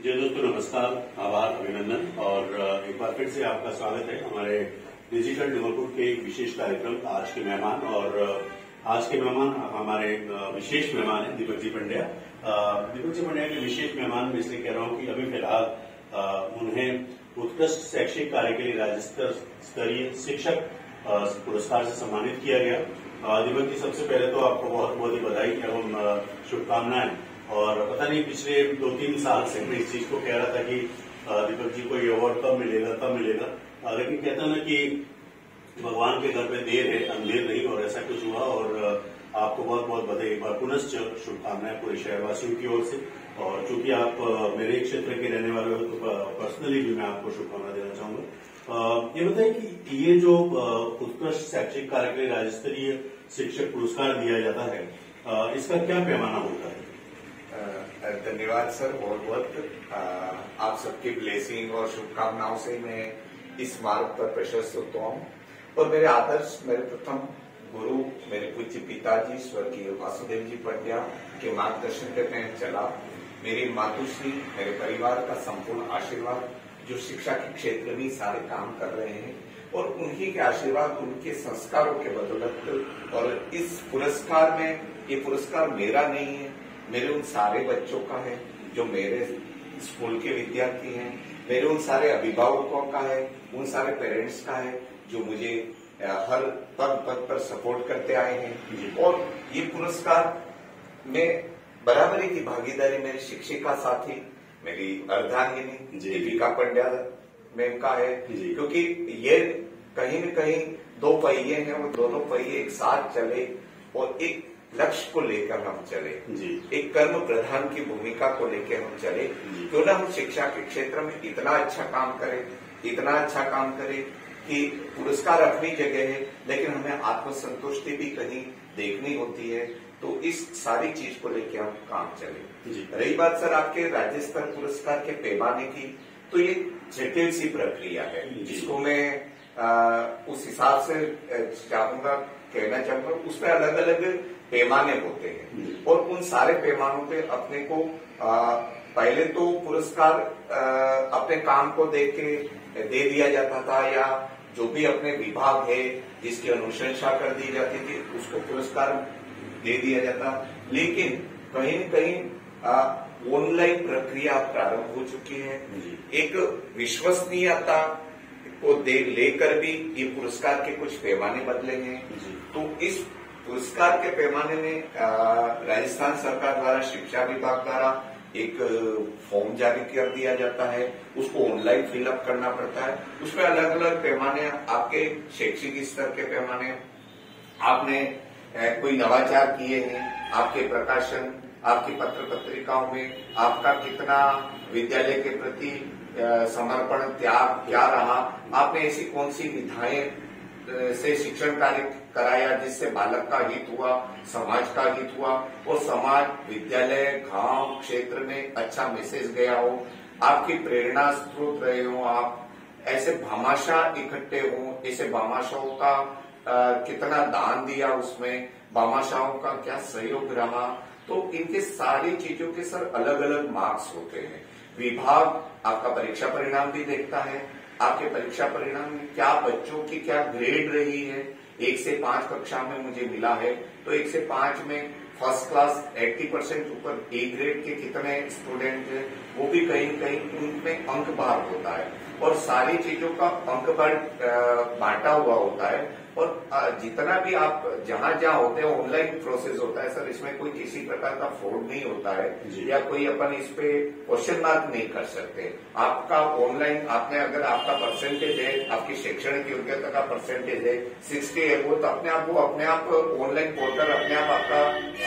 जी दोस्तों नमस्कार, आभार, अभिनंदन और एक बार फिर से आपका स्वागत है हमारे डिजिटल लिवरपूल के एक विशेष कार्यक्रम आज के मेहमान। और आज के मेहमान हमारे विशेष मेहमान हैं दीपक जी पंड्या। दीपक जी पंड्या के विशेष मेहमान में इसलिए कह रहा हूं कि अभी फिलहाल उन्हें उत्कृष्ट शैक्षिक कार्य के लिए राज्य स्तरीय शिक्षक पुरस्कार से सम्मानित किया गया। दीपक जी सबसे पहले तो आपको बहुत बहुत ही बधाई एवं शुभकामनाएं। और पता नहीं पिछले 2-3 साल से मैं इस चीज को कह रहा था कि दीपक जी को ये अवार्ड कब मिलेगा, लेकिन कहता ना कि भगवान के घर पे देर है अंधेर नहीं, और ऐसा कुछ हुआ। और आपको बहुत बहुत बधाई, एक बार पुनश्च शुभकामनाएं पूरे शहरवासियों की ओर से। और चूंकि आप मेरे क्षेत्र के रहने वाले हो तो पर्सनली भी मैं आपको शुभकामना देना चाहूंगा। ये बताइए कि ये जो उत्कृष्ट शैक्षिक कार्य के लिए राज्य स्तरीय शिक्षक पुरस्कार दिया जाता है, इसका क्या पैमाना होता है? धन्यवाद सर, बहुत बहुत आप सबकी ब्लेसिंग और शुभकामनाओं से मैं इस मार्ग पर प्रशस्त होता हूँ। और मेरे आदर्श, मेरे प्रथम गुरु, मेरे पूज्य पिताजी स्वर्गीय वासुदेव जी पंड्या के मार्गदर्शन पे मैं चला। मेरी मातुश्री, मेरे परिवार का संपूर्ण आशीर्वाद, जो शिक्षा के क्षेत्र में सारे काम कर रहे हैं, और उन्हीं के आशीर्वाद, उनके संस्कारों के बदौलत। और इस पुरस्कार में, ये पुरस्कार मेरा नहीं है, मेरे उन सारे बच्चों का है जो मेरे स्कूल के विद्यार्थी हैं, मेरे उन सारे अभिभावकों का है, उन सारे पेरेंट्स का है जो मुझे हर पद पर सपोर्ट करते आए हैं। और ये पुरस्कार में बराबरी की भागीदारी मेरी शिक्षिका साथी, मेरी अर्धांगिनी दीपिका पंड्या मैम का है, क्योंकि ये कहीं न कहीं दो पहिए हैं, वो दोनों पहिए एक साथ चले और एक लक्ष्य को लेकर हम चले, एक कर्म प्रधान की भूमिका को लेकर हम चले। क्यों ना हम शिक्षा के क्षेत्र में इतना अच्छा काम करें कि पुरस्कार अपनी जगह है, लेकिन हमें आत्मसंतुष्टि भी कहीं देखनी होती है। तो इस सारी चीज को लेकर हम काम चले। रही बात सर आपके राज्य स्तर पुरस्कार के पैमाने की, तो ये जटिल सी प्रक्रिया है, जिसको मैं उस हिसाब से कहना चाहूंगा। उसमें अलग अलग पैमाने होते हैं, और उन सारे पैमानों पे अपने को पहले तो पुरस्कार अपने काम को देख के दे दिया जाता था, या जो भी अपने विभाग है जिसकी अनुशंसा कर दी जाती थी उसको पुरस्कार दे दिया जाता। लेकिन कहीं न कहीं ऑनलाइन प्रक्रिया प्रारंभ हो चुकी है। एक विश्वसनीयता को लेकर भी ये पुरस्कार के कुछ पैमाने बदले हैं। तो इस पुरस्कार के पैमाने में राजस्थान सरकार द्वारा, शिक्षा विभाग द्वारा एक फॉर्म जारी कर दिया जाता है, उसको ऑनलाइन फिलअप करना पड़ता है। उसमें अलग अलग पैमाने, आपके शैक्षिक स्तर के पैमाने, आपने कोई नवाचार किए हैं, आपके प्रकाशन, आपकी पत्र पत्रिकाओं में आपका कितना विद्यालय के प्रति समर्पण त्याग क्या रहा, आपने ऐसी कौन सी विधाएं से शिक्षण कार्य कराया जिससे बालक का हित हुआ, समाज का हित हुआ, और समाज, विद्यालय, गांव, क्षेत्र में अच्छा मैसेज गया हो, आपकी प्रेरणा स्रोत रहे हो, आप ऐसे भामाशाह इकट्ठे हो, ऐसे भामाशाहों का कितना दान दिया, उसमें भामाशाहों का क्या सहयोग रहा। तो इनके सारी चीजों के सर अलग अलग मार्क्स होते हैं। विभाग आपका परीक्षा परिणाम भी देखता है, आपके परीक्षा परिणाम में क्या बच्चों की क्या ग्रेड रही है। 1 से 5 कक्षा में मुझे मिला है, तो 1 से 5 में फर्स्ट क्लास 80% ऊपर ए ग्रेड के कितने स्टूडेंट हैं, वो भी कहीं न कहीं उनमें अंक भार होता है, और सारी चीजों का अंक भार बांटा हुआ होता है। और जितना भी आप जहां होते हैं ऑनलाइन प्रोसेस होता है सर, इसमें कोई किसी प्रकार का फ्रॉड नहीं होता है, या कोई अपन इस पे क्वेश्चन मार्क नहीं कर सकते। आपका ऑनलाइन, आपने अगर आपका परसेंटेज है, आपकी शैक्षणिक योग्यता का परसेंटेज है 60 है, वो तो अपने आप ऑनलाइन पोर्टल अपने आप आपका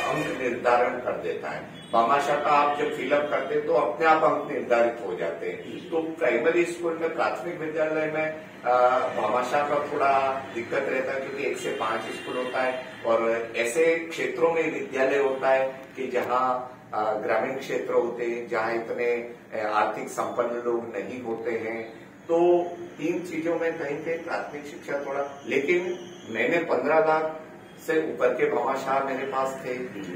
अंक निर्धारण कर देता है। भामाशाह का आप जब फिलअप करते हैं तो अपने आप अंक निर्धारित हो जाते हैं। तो प्राइमरी स्कूल में, प्राथमिक विद्यालय में भामाशाह का थोड़ा दिक्कत रहता है, क्योंकि 1 से 5 स्कूल होता है, और ऐसे क्षेत्रों में विद्यालय होता है कि जहाँ ग्रामीण क्षेत्र होते हैं, जहाँ इतने आर्थिक संपन्न लोग नहीं होते हैं। तो इन चीजों में कहीं पे प्राथमिक शिक्षा थोड़ा, लेकिन मैंने 15 लाख से ऊपर के भामाशाह मेरे पास थे।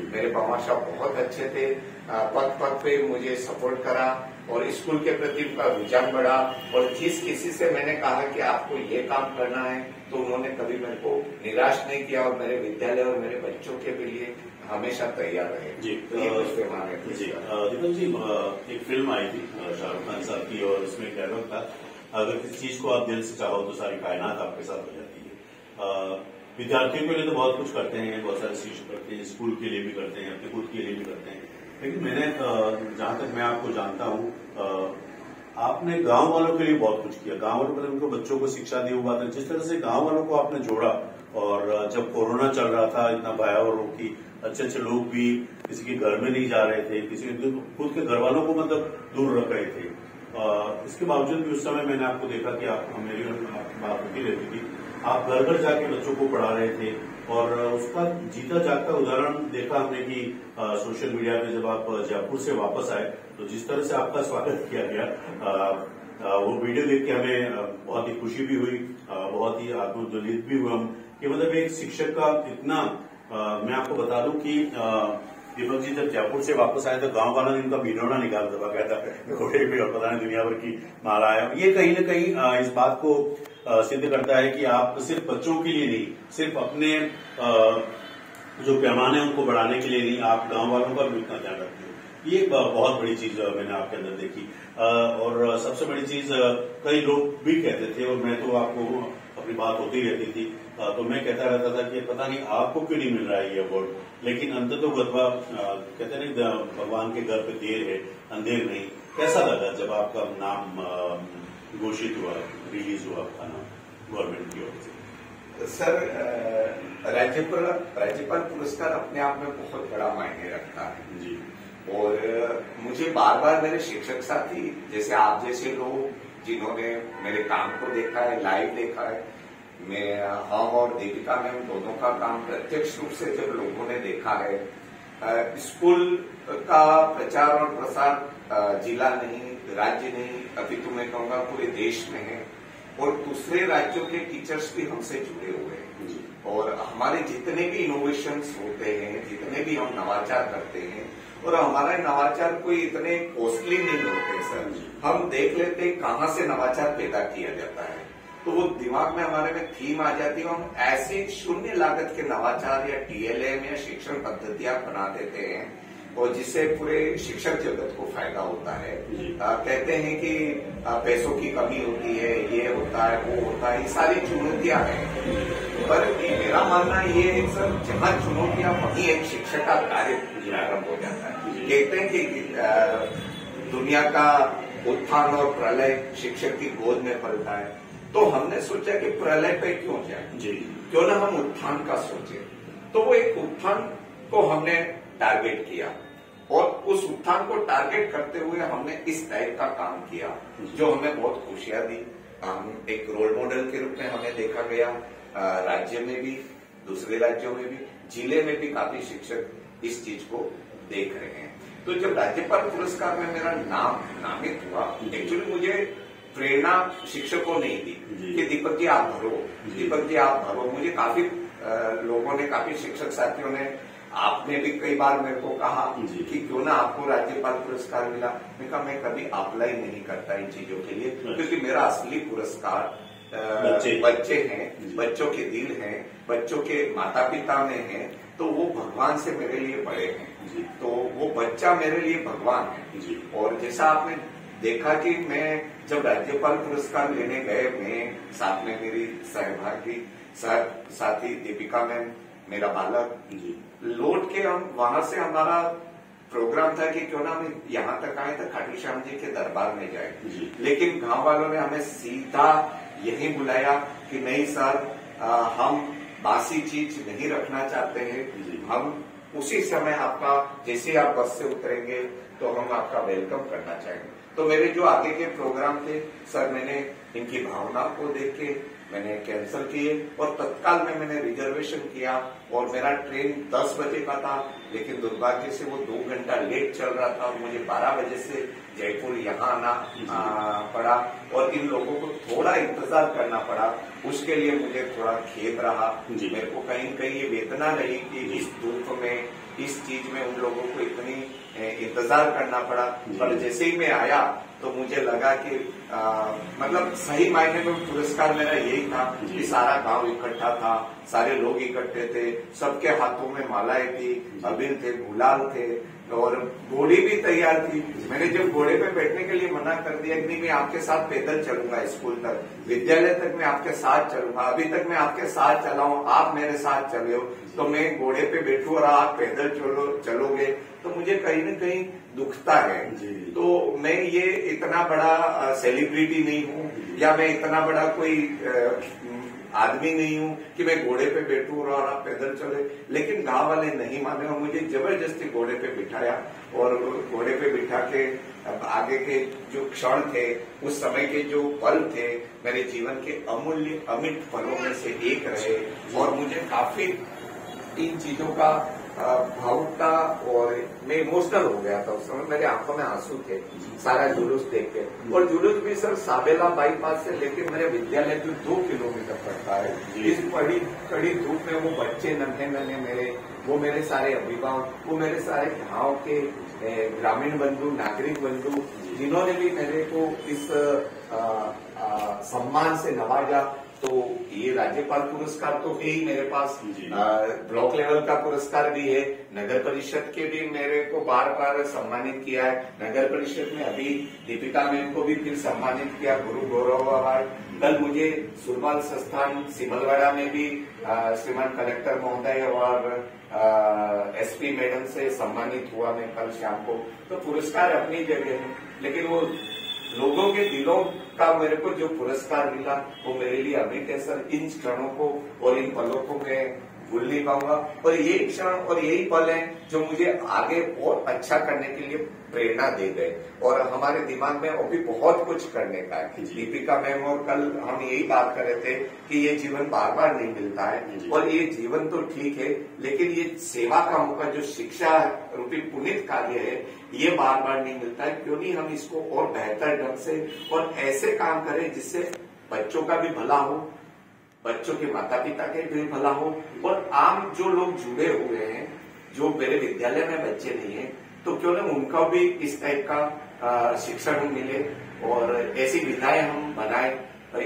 मेरे भामाशाह बहुत अच्छे थे, पग पग पे मुझे सपोर्ट करा और स्कूल के प्रति उनका रुझान बढ़ा। और जिस किसी से मैंने कहा कि आपको ये काम करना है तो उन्होंने कभी मेरे को निराश नहीं किया और मेरे विद्यालय और मेरे बच्चों के लिए हमेशा तैयार रहे। जी, तो ये कुछ पैमाने थे। जी दीपक जी, एक फिल्म आई थी शाहरुख खान साहब की और उसमें डायलॉग था, अगर किसी चीज को आप दिल से चाहो तो सारी कायनात आपके साथ हो जाती है। विद्यार्थियों के लिए तो बहुत कुछ करते हैं, बहुत सारे शिक्षक करते हैं, स्कूल के लिए भी करते हैं, अपने खुद के लिए भी करते हैं, लेकिन मैंने जहां तक मैं आपको जानता हूं, आपने गांव वालों के लिए बहुत कुछ किया। गांव वालों मतलब उनको बच्चों को शिक्षा दी, वो बात है जिस तरह से गांव वालों को आपने जोड़ा। और जब कोरोना चल रहा था इतना भयावह रोग की, अच्छे अच्छे लोग भी किसी के घर में नहीं जा रहे थे, किसी खुद के घर वालों को मतलब दूर रख रहे थे। इसके बावजूद भी उस समय मैंने आपको देखा कि आप मेरी आपकी बात होती रहती थी, आप घर घर जाके बच्चों को पढ़ा रहे थे और उसका जीता जागता उदाहरण देखा हमने कि सोशल मीडिया पे जब आप जयपुर से वापस आए तो जिस तरह से आपका स्वागत किया गया, वो वीडियो देख के हमें बहुत ही खुशी भी हुई, बहुत ही आत्मोद्दोलित भी हुए हम कि मतलब एक शिक्षक का इतना मैं आपको बता दूं कि दीपक जी जब जयपुर से वापस आए तो गांव वालों ने इनका भिनौना निकाल दबा कहता घोड़े पे और पता नहीं दुनिया भर की माला है। ये कहीं न कहीं इस बात को सिद्ध करता है कि आप सिर्फ बच्चों के लिए नहीं, सिर्फ अपने जो पैमाने उनको बढ़ाने के लिए नहीं, आप गांव वालों का भी उतना ध्यान रखते हो। ये बहुत बड़ी चीज मैंने आपके अंदर देखी। और सबसे बड़ी चीज कई लोग भी कहते थे, और मैं तो आपको अपनी बात होती रहती थी तो मैं कहता रहता था कि पता नहीं आपको क्यों नहीं मिल रहा है ये अवार्ड, लेकिन अंत तो गदवा कहते नहीं भगवान के घर पे देर है अंधेर नहीं। कैसा लगा जब आपका नाम घोषित हुआ, रिलीज हुआ आपका नाम गवर्नमेंट की ओर से? सर, राज्यपाल पुरस्कार अपने आप में बहुत बड़ा मायने रखता है जी। और मुझे बार बार मेरे शिक्षक साथी जैसे आप जैसे लोग जिन्होंने मेरे काम को देखा है, लाइव देखा है, हम और दीपिका मैम दोनों का काम प्रत्यक्ष रूप से जब लोगों ने देखा है, स्कूल का प्रचार और प्रसार जिला नहीं, राज्य नहीं, अभी तो मैं कहूंगा पूरे देश में है और दूसरे राज्यों के टीचर्स भी हमसे जुड़े हुए हैं। और हमारे जितने भी इनोवेशंस होते हैं, जितने भी हम नवाचार करते हैं, और हमारे नवाचार कोई इतने कॉस्टली नहीं होते सर, हम देख लेते हैं कहाँ से नवाचार पैदा किया जाता है तो वो दिमाग में हमारे में थीम आ जाती है। हम ऐसे शून्य लागत के नवाचार या TLM या शिक्षण पद्धतियां बना देते हैं और जिससे पूरे शिक्षक जगत को फायदा होता है। कहते हैं कि पैसों की कमी होती है, ये होता है, वो होता है, ये सारी चुनौतियां हैं। पर मेरा मानना ये है सर, जहाँ चुनौतियां वहीं एक शिक्षक का कार्य प्रारंभ हो जाता है। कहते हैं कि दुनिया का उत्थान और प्रलय शिक्षक की गोद में पलता है, तो हमने सोचा कि प्रलय पे क्यों जाए, क्यों ना हम उत्थान का सोचे। तो वो एक उत्थान को हमने टारगेट किया और उस उत्थान को टारगेट करते हुए हमने इस टाइप का काम किया जो हमें बहुत खुशियां दी। हम एक रोल मॉडल के रूप में हमें देखा गया, राज्य में भी, दूसरे राज्यों में भी, जिले में भी काफी शिक्षक इस चीज को देख रहे हैं। तो जब राज्यपाल पुरस्कार में मेरा नाम नामित हुआ, एक्चुअली मुझे प्रेरणा शिक्षकों ने दी कि दीपक जी आप भरो, दीपक जी आप भरो। मुझे काफी लोगों ने, काफी शिक्षक साथियों ने, आपने भी कई बार मेरे को कहा कि क्यों ना आपको राज्यपाल पुरस्कार मिला। मैं कहा मैं कभी अप्लाई नहीं करता इन चीजों के लिए, क्योंकि मेरा असली पुरस्कार बच्चे हैं, बच्चों के दिल हैं, बच्चों के माता पिता में हैं, तो वो भगवान से मेरे लिए बड़े हैं। तो वो बच्चा मेरे लिए भगवान है। और जैसा आपने देखा कि मैं जब राज्यपाल पुरस्कार लेने गए, मैं साथ में मेरी सहभागी साथी दीपिका मैम, मेरा बालक, लौट के हम वहां से, हमारा प्रोग्राम था कि क्यों ना हम यहाँ तक आए तो खाटू श्याम जी के दरबार में जाए, लेकिन गांव वालों ने हमें सीधा यही बुलाया कि नहीं सर, हम बासी चीज नहीं रखना चाहते हैं, हम उसी समय आपका, जैसे आप बस से उतरेंगे तो हम आपका वेलकम करना चाहेंगे। तो मेरे जो आगे के प्रोग्राम थे सर, मैंने इनकी भावना को देख के मैंने कैंसिल किए और तत्काल में मैंने रिजर्वेशन किया और मेरा ट्रेन 10 बजे का था, लेकिन दुर्भाग्य से वो 2 घंटा लेट चल रहा था और मुझे 12 बजे से जयपुर यहाँ आना पड़ा और इन लोगों को थोड़ा इंतजार करना पड़ा। उसके लिए मुझे थोड़ा खेद रहा। मेरे को कहीं कहीं ये वेदना रही कि इस धूप में, इस चीज में उन लोगों को इतनी इंतजार करना पड़ा। पर जैसे ही मैं आया तो मुझे लगा कि मतलब सही मायने में पुरस्कार मेरा यही था कि सारा गांव इकट्ठा था, सारे लोग इकट्ठे थे, सबके हाथों में मालाएं थी, अबीर थे, गुलाल थे और घोड़ी भी तैयार थी। मैंने जब घोड़े पे बैठने के लिए मना कर दिया कि नहीं मैं आपके साथ पैदल चलूंगा, स्कूल तक, विद्यालय तक मैं आपके साथ चलूंगा, अभी तक मैं आपके साथ चला हूं, आप मेरे साथ चले हो, तो मैं घोड़े पे बैठू और आप पैदल चलोगे तो मुझे कहीं न कहीं दुखता है। तो मैं ये इतना बड़ा सेलिब्रिटी नहीं हूँ या मैं इतना बड़ा कोई आदमी नहीं हूँ कि मैं घोड़े पे बैठूं और आप पैदल चले, लेकिन गांव वाले नहीं माने और मुझे जबरदस्ती घोड़े पे बिठाया और घोड़े पे बिठा के आगे के जो क्षण थे, उस समय के जो पल थे, मेरे जीवन के अमूल्य अमिट पलों में से एक रहे और मुझे काफी इन चीजों का भावुकता और मैं इमोशनल हो गया था। उस समय मेरे आंखों में आंसू थे सारा जुलूस देख के, और जुलूस भी सर साबेला बाईपास से लेके मेरे विद्यालय जो 2 किलोमीटर पड़ता है, इस कड़ी धूप में वो बच्चे नन्हे नन्हे वो मेरे सारे अभिभावक, वो मेरे सारे गांव के ग्रामीण बंधु, नागरिक बंधु, जिन्होंने भी मेरे को इस सम्मान से नवाजा। तो ये राज्यपाल पुरस्कार तो है ही मेरे पास, ब्लॉक लेवल का पुरस्कार भी है, नगर परिषद के भी मेरे को बार बार सम्मानित किया है। नगर परिषद में अभी दीपिका मैम को भी फिर सम्मानित किया, गुरु गौरव अवार्ड। कल मुझे सुरबाल संस्थान सिमलवाड़ा में भी श्रीमान कलेक्टर महोदय और एसपी मैडम से सम्मानित हुआ मैं कल शाम को। तो पुरस्कार अपनी जगह है, लेकिन वो लोगों के दिलों का मेरे को जो पुरस्कार मिला वो मेरे लिए अमिट है सर। इन क्षणों को और इन पलों को मैं भूल नहीं पाऊंगा और ये क्षण और यही पल है जो मुझे आगे और अच्छा करने के लिए प्रेरणा दे गए और हमारे दिमाग में अभी बहुत कुछ करने का है। दीपिका मैम और कल हम यही बात कर रहे थे कि ये जीवन बार बार नहीं मिलता है और ये जीवन तो ठीक है, लेकिन ये सेवा का मौका जो शिक्षा रूपी पुनीत कार्य है ये बार बार नहीं मिलता है। क्यों नहीं हम इसको और बेहतर ढंग से और ऐसे काम करें जिससे बच्चों का भी भला हो, बच्चों के माता पिता के भी भला हो और आम जो लोग जुड़े हुए हैं, जो मेरे विद्यालय में बच्चे नहीं है, तो क्यों ना उनको भी इस टाइप का शिक्षण मिले और ऐसी विधाएं हम बनाए।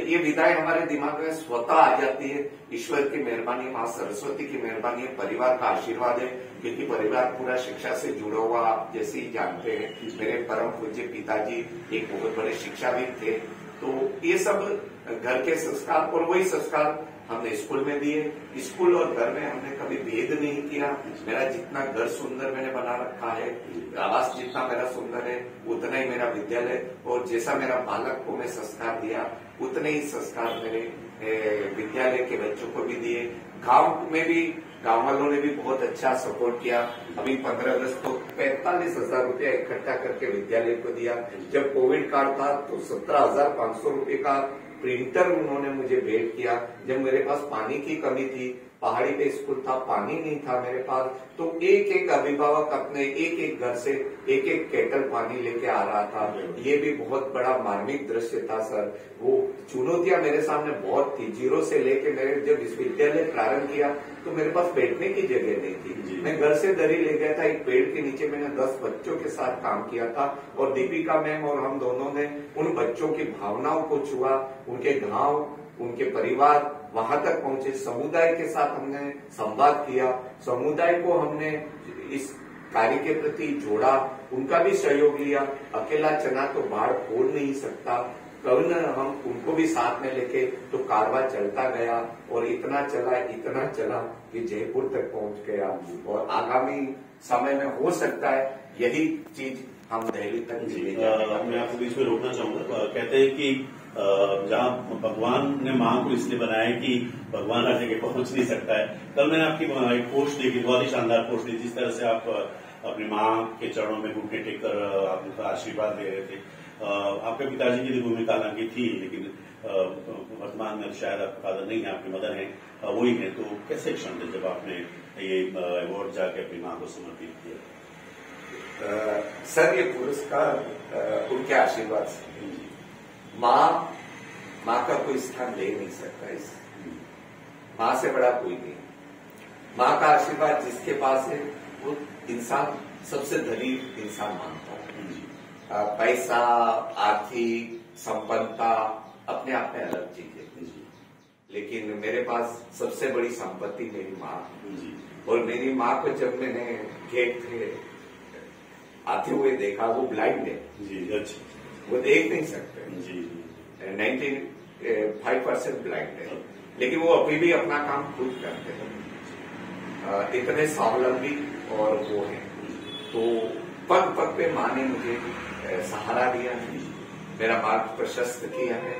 ये विधाएं हमारे दिमाग में स्वतः आ जाती है। ईश्वर की मेहरबानी, माँ सरस्वती की मेहरबानी, परिवार का आशीर्वाद है, क्योंकि परिवार पूरा शिक्षा से जुड़ा हुआ आप जैसे ही जानते हैं। मेरे परम पूज्य पिताजी एक बहुत बड़े शिक्षाविद थे, तो ये सब घर के संस्कार और वही संस्कार हमने स्कूल में दिए। स्कूल और घर में हमने कभी भेद नहीं किया। मेरा जितना घर सुंदर मैंने बना रखा है, आवास जितना मेरा सुंदर है, उतना ही मेरा विद्यालय, और जैसा मेरा बालक को मैं संस्कार दिया उतने ही संस्कार मेरे विद्यालय के बच्चों को भी दिए। गांव में भी गांव वालों ने भी बहुत अच्छा सपोर्ट किया। अभी 15 अगस्त को 45,000 रुपया इकट्ठा करके विद्यालय को दिया। जब कोविड काल था तो 17,500 रुपये का प्रिंटर उन्होंने मुझे भेंट किया। जब मेरे पास पानी की कमी थी, पहाड़ी पे स्कूल था, पानी नहीं था मेरे पास, तो एक एक अभिभावक अपने एक एक घर से एक एक केटल पानी लेके आ रहा था। ये भी बहुत बड़ा मार्मिक दृश्य था सर। वो चुनौतियां मेरे सामने बहुत थी। 0 से लेके मैंने जब विश्वविद्यालय प्रारंभ किया तो मेरे पास बैठने की जगह नहीं थी। मैं घर से दरी ले गया था, एक पेड़ के नीचे मैंने 10 बच्चों के साथ काम किया था और दीपिका मैम और हम दोनों ने उन बच्चों की भावनाओं को छुआ, उनके गांव, उनके परिवार वहां तक पहुंचे। समुदाय के साथ हमने संवाद किया, समुदाय को हमने इस कार्य के प्रति जोड़ा, उनका भी सहयोग लिया। अकेला चना तो बाढ़ खोल नहीं सकता, कभी न हम उनको भी साथ में लेके तो कारवा चलता गया और इतना चला कि जयपुर तक पहुंच गया। और आगामी समय में हो सकता है यही चीज हम दिल्ली तक ले जाएंगे। मैं आपको बीच में रोकना चाहूंगा। कहते हैं कि जहां भगवान ने मां को इसलिए बनाया कि भगवान हर जगह पहुंच नहीं सकता है। कल मैंने आपकी एक पोस्ट देखी, बहुत ही शानदार पोस्ट थी, जिस तरह से आप अपनी मां के चरणों में घुटने टेक कर आप उनका आशीर्वाद दे रहे थे। आपके पिताजी की भी भूमिका हालांकि थी, लेकिन वर्तमान में शायद आपके फादर नहीं है, आपकी मदर हैं, वही हैं, तो कैसे क्षण थे जब आपने ये अवार्ड जाके अपनी माँ को समर्पित किया? सर, ये पुरस्कार उनके आशीर्वाद से, माँ का कोई स्थान ले नहीं सकता, इस माँ से बड़ा कोई नहीं। माँ का आशीर्वाद जिसके पास है वो इंसान सबसे धनी इंसान मानता है। पैसा, आर्थिक संपन्नता अपने आप में अलग चीज है, लेकिन मेरे पास सबसे बड़ी संपत्ति मेरी माँ, और मेरी माँ को जब मैंने गेट पे आते हुए देखा, वो ब्लाइंड है जी, अच्छा, वो देख नहीं सकते जी, 95% ब्लाइंड है, लेकिन वो अभी भी अपना काम खुद करते हैं, इतने स्वावलंबी और वो है। तो पग पग पे माँ ने मुझे सहारा दिया है, मेरा मार्ग प्रशस्त किया है,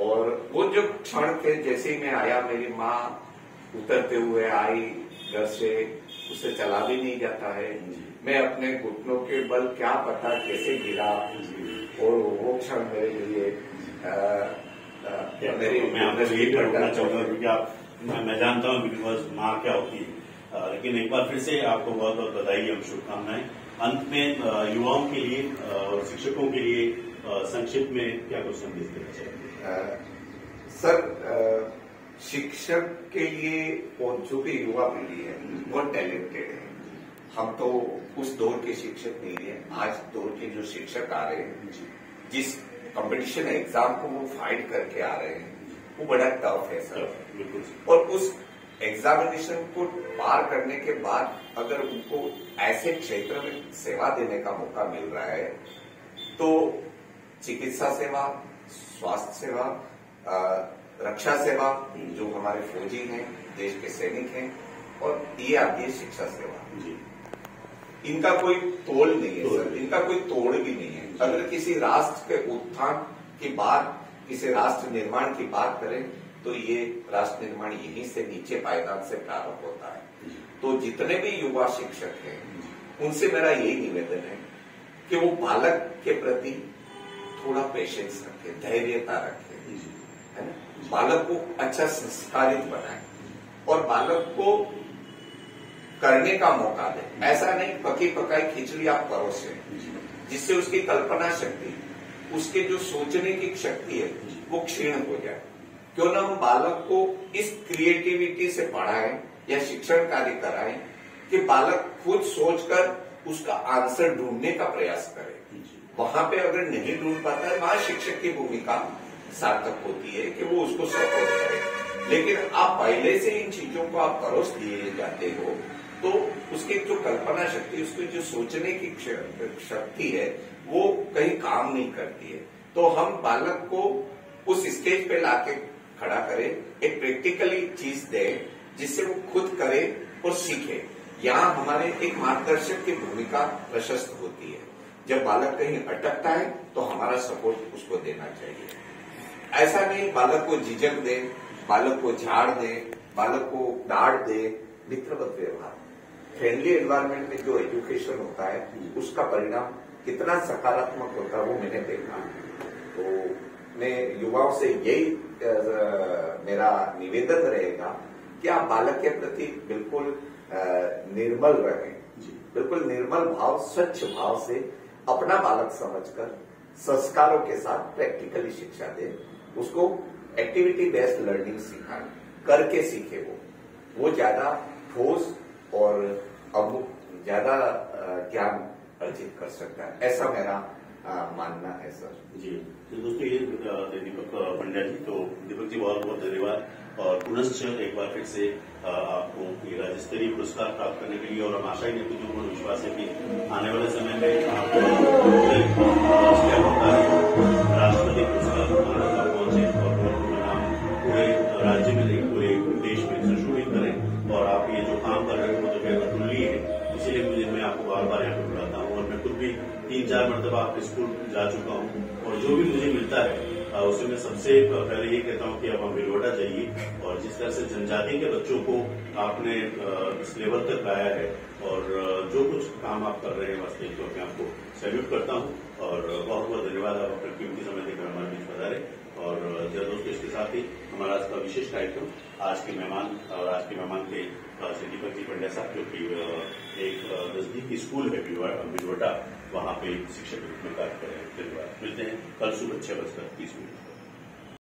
और वो जो क्षण थे, जैसे ही मैं आया, मेरी माँ उतरते हुए आई घर से, उससे चला भी नहीं जाता है, मैं अपने घुटनों के बल क्या पता कैसे गिरा, और वो क्षण मेरे लिए मैं आपको ये करना चाहूंगा, क्योंकि मैं जानता हूँ बिकॉज माँ क्या होती है, लेकिन एक बार फिर से आपको बहुत बहुत बधाई और शुभकामनाएं। अंत में युवाओं के लिए और शिक्षकों के लिए संक्षिप्त में क्या कुछ संदेश देना चाहिए? सर, शिक्षक के लिए और जो भी युवा पीढ़ी है बहुत टैलेंटेड है। हम तो उस दौर के शिक्षक नहीं है, आज दौर के जो शिक्षक आ रहे हैं, जिस कंपटीशन एग्जाम को वो फाइट करके आ रहे हैं, वो बड़ा टफ है सर। और उस एग्जामिनेशन को पार करने के बाद अगर उनको ऐसे क्षेत्र में सेवा देने का मौका मिल रहा है, तो चिकित्सा सेवा, स्वास्थ्य सेवा, रक्षा सेवा, जो हमारे फौजी हैं, देश के सैनिक हैं, और ये आती है शिक्षा सेवा, इनका कोई तोड़ नहीं है सर, इनका कोई तोड़ भी नहीं है। अगर किसी राष्ट्र के उत्थान की बात, किसी राष्ट्र निर्माण की बात करें, तो ये राष्ट्र निर्माण यहीं से नीचे पायदान से प्रारंभ होता है। तो जितने भी युवा शिक्षक हैं, उनसे मेरा यही निवेदन है कि वो बालक के प्रति थोड़ा पेशेंस रखें, धैर्यता रखें, है ना, बालक को अच्छा संस्कारित बनाए और बालक को करने का मौका दें। ऐसा नहीं पकी पकाई खिचड़ी आप परोसे, जिससे उसकी कल्पना शक्ति, उसके जो सोचने की शक्ति है, वो क्षीण हो जाए। क्यों ना हम बालक को इस क्रिएटिविटी से पढ़ाएं या शिक्षण कार्य कराएं कि बालक खुद सोचकर उसका आंसर ढूंढने का प्रयास करे। वहां पे अगर नहीं ढूंढ पाता है, वहां शिक्षक की भूमिका सार्थक होती है कि वो उसको सपोर्ट करे। लेकिन आप पहले से इन चीजों को आप परोस दिए जाते हो, तो उसकी जो कल्पना शक्ति, उसकी जो सोचने की शक्ति है, वो कहीं काम नहीं करती है। तो हम बालक को उस स्टेज पे लाके खड़ा करें, एक प्रैक्टिकली चीज दें जिससे वो खुद करे और सीखे। यहाँ हमारे एक मार्गदर्शक की भूमिका प्रशस्त होती है। जब बालक कहीं अटकता है तो हमारा सपोर्ट उसको देना चाहिए। ऐसा नहीं बालक को झिझक दे, बालक को झाड़ दे, बालक को डांट दे। मित्रवत व्यवहार, फ्रेंडली एनवायरमेंट में जो एजुकेशन होता है, उसका परिणाम कितना सकारात्मक होता है वो मैंने देखा। तो मैं युवाओं से यही मेरा निवेदन रहेगा कि आप बालक के प्रति बिल्कुल निर्मल रहें, बिल्कुल निर्मल भाव, स्वच्छ भाव से अपना बालक समझकर संस्कारों के साथ प्रैक्टिकली शिक्षा दें। उसको एक्टिविटी बेस्ड लर्निंग सिखाएं, करके सीखे। वो ज्यादा ठोस और ज्यादा ज्ञान अर्जित कर सकता है, ऐसा मेरा मानना है सर। जी, तो दोस्तों ये दीपक पंड्या जी, तो दीपक जी बहुत बहुत धन्यवाद, और पुनश्च एक बार फिर से आपको ये राज्य स्तरीय पुरस्कार प्राप्त करने के लिए, और हम आशा ही नहीं, मुझे पूर्ण विश्वास है कि आने वाले समय में आपको राष्ट्रपति पुरस्कार पहुंचे और नाम पूरे राज्य में नहीं, पूरे देश में संशोधित करें, और आप ये जो काम कर रहे हैं वो तो बेहद अतुलनीय है। इसीलिए मैं आपको बार बार यहाँ पे बुलाता हूँ, और मैं खुद भी 3-4 मरतबा आपके स्कूल जा चुका हूँ, और जो भी मुझे मिलता है उससे मैं सबसे पहले ये कहता हूँ कि आप अम्बिलवाड़ा जाइए और जिस तरह से जनजाति के बच्चों को आपने इस लेवल तक लाया है और जो कुछ काम आप कर रहे हैं वास्तविक तौर पर आपको सैल्यूट करता हूँ और बहुत बहुत धन्यवाद। आप अपने कीमती समय देकर हमारे बीच पधारे और दोस्तों इसके साथ ही हमारा आज का विशेष कार्यक्रम आज के मेहमान थे श्री दीपक जी पंड्या साहब, जो कि एक नजदीकी स्कूल है अम्बिलवाड़ा, वहां पे शिक्षक के रूप में कार्य कर रहे हैं। धन्यवाद। मिलते हैं कल सुबह 6:30 मिनट।